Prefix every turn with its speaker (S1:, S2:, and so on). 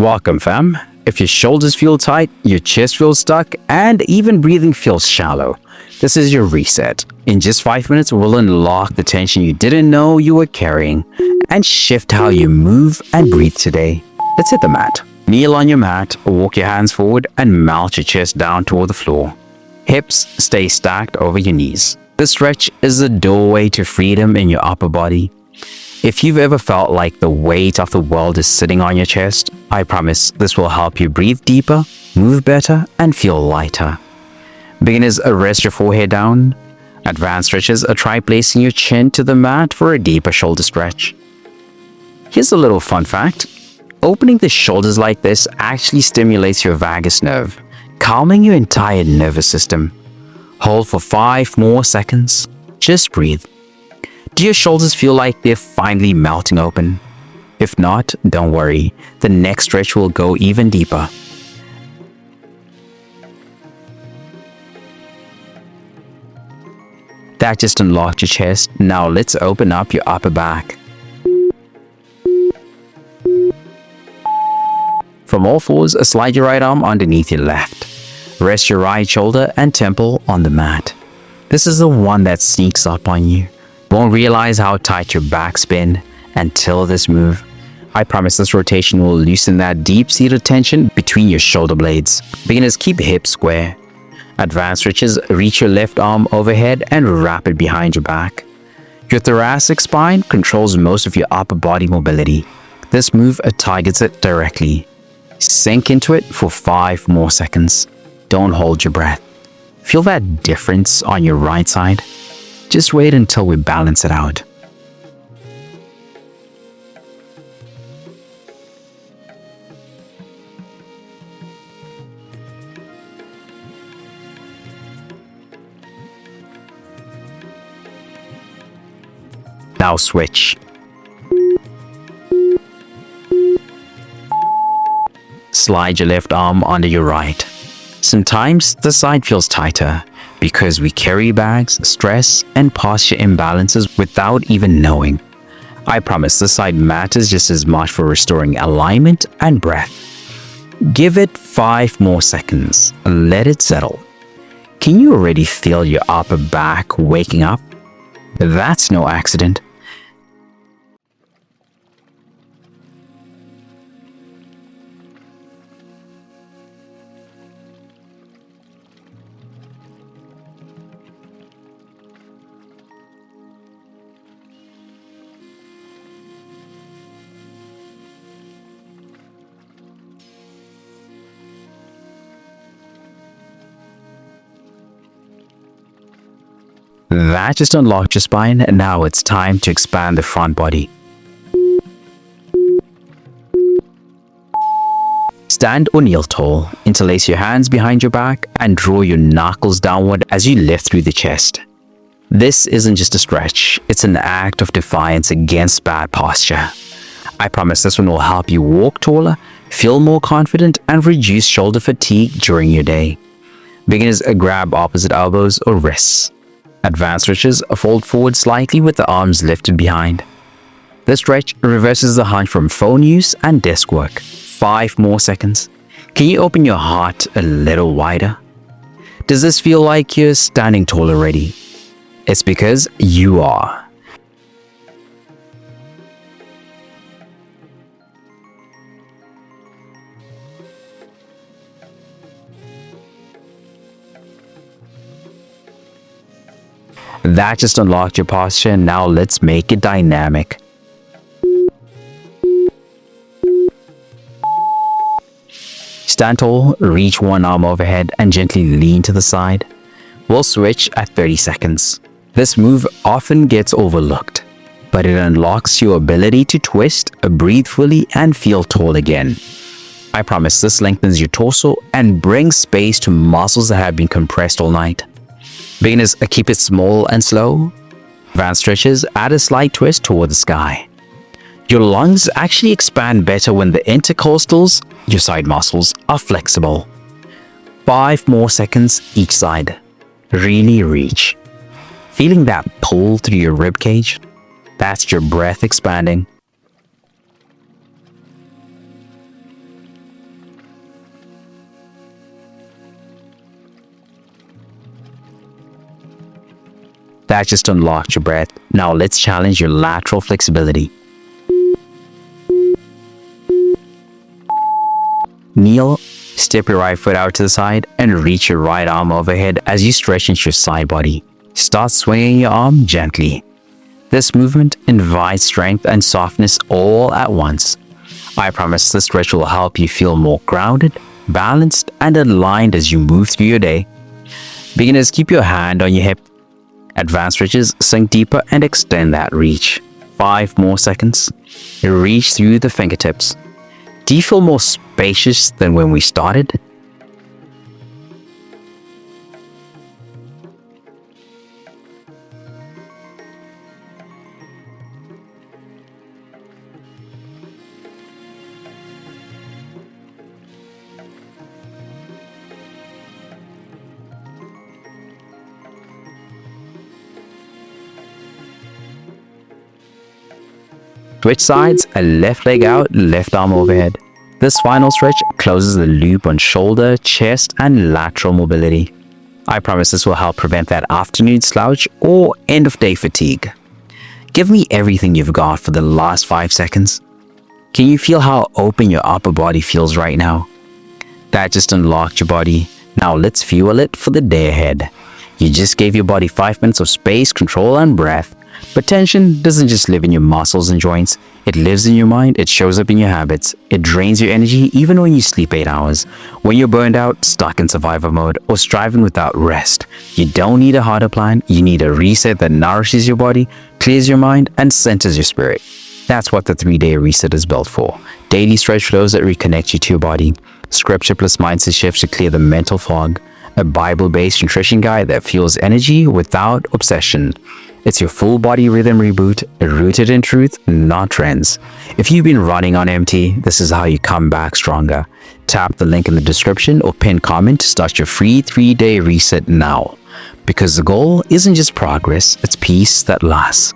S1: Welcome, fam. If your shoulders feel tight, your chest feels stuck, and even breathing feels shallow, this is your reset. In just 5 minutes, we'll unlock the tension you didn't know you were carrying and shift how you move and breathe today. Let's hit the mat. Kneel on your mat, walk your hands forward, and melt your chest down toward the floor. Hips stay stacked over your knees. This stretch is the doorway to freedom in your upper body. If you've ever felt like the weight of the world is sitting on your chest, I promise this will help you breathe deeper, move better, and feel lighter. Beginners, rest your forehead down. Advanced stretches, try placing your chin to the mat for a deeper shoulder stretch. Here's a little fun fact. Opening the shoulders like this actually stimulates your vagus nerve, calming your entire nervous system. Hold for 5 more seconds. Just breathe. Do your shoulders feel like they're finally melting open? If not, don't worry. The next stretch will go even deeper. That just unlocked your chest. Now let's open up your upper back. From all fours, slide your right arm underneath your left. Rest your right shoulder and temple on the mat. This is the one that sneaks up on you. Won't realize how tight your back's been until this move. I promise this rotation will loosen that deep-seated tension between your shoulder blades. Beginners, keep hips square. Advanced stretches, reach your left arm overhead and wrap it behind your back. Your thoracic spine controls most of your upper body mobility. This move targets it directly. Sink into it for 5 more seconds. Don't hold your breath. Feel that difference on your right side? Just wait until we balance it out. Now switch. Slide your left arm under your right. Sometimes the side feels tighter because we carry bags, stress, and posture imbalances without even knowing. I promise this side matters just as much for restoring alignment and breath. Give it 5 more seconds. Let it settle. Can you already feel your upper back waking up? That's no accident. That just unlocked your spine, and now it's time to expand the front body. Stand or kneel tall, interlace your hands behind your back, and draw your knuckles downward as you lift through the chest. This isn't just a stretch, it's an act of defiance against bad posture. I promise this one will help you walk taller, feel more confident, and reduce shoulder fatigue during your day. Beginners, grab opposite elbows or wrists. Advanced stretches, fold forward slightly with the arms lifted behind. This stretch reverses the hunch from phone use and desk work. 5 more seconds. Can you open your heart a little wider? Does this feel like you're standing tall already? It's because you are. That just unlocked your posture. Now let's make it dynamic. Stand tall, reach one arm overhead and gently lean to the side. We'll switch at 30 seconds. This move often gets overlooked, but it unlocks your ability to twist, breathe fully, and feel tall again. I promise this lengthens your torso and brings space to muscles that have been compressed all night. Beginners, keep it small and slow. Advanced stretches, add a slight twist toward the sky. Your lungs actually expand better when the intercostals, your side muscles, are flexible. 5 more seconds each side. Really reach. Feeling that pull through your rib cage? That's your breath expanding. That just unlocked your breath. Now let's challenge your lateral flexibility. Kneel, step your right foot out to the side, and reach your right arm overhead as you stretch into your side body. Start swinging your arm gently. This movement invites strength and softness all at once. I promise this stretch will help you feel more grounded, balanced, and aligned as you move through your day. Beginners, keep your hand on your hip. Advanced stretches, sink deeper and extend that reach. 5 more seconds. Reach through the fingertips. Do you feel more spacious than when we started? Switch sides, a left leg out, left arm overhead. This final stretch closes the loop on shoulder, chest, and lateral mobility. I promise this will help prevent that afternoon slouch or end of day fatigue. Give me everything you've got for the last 5 seconds. Can you feel how open your upper body feels right now? That just unlocked your body. Now let's fuel it for the day ahead. You just gave your body 5 minutes of space, control, and breath. But tension doesn't just live in your muscles and joints. It lives in your mind, it shows up in your habits. It drains your energy even when you sleep 8 hours. When you're burned out, stuck in survival mode, or striving without rest, you don't need a harder plan. You need a reset that nourishes your body, clears your mind, and centers your spirit. That's what the 3-day reset is built for. Daily stretch flows that reconnect you to your body. Scripture plus mindset shifts to clear the mental fog. A Bible-based nutrition guide that fuels energy without obsession. It's your full body rhythm reboot, rooted in truth, not trends. If you've been running on empty, this is how you come back stronger. Tap the link in the description or pin comment to start your free 3-day reset now. Because the goal isn't just progress, it's peace that lasts.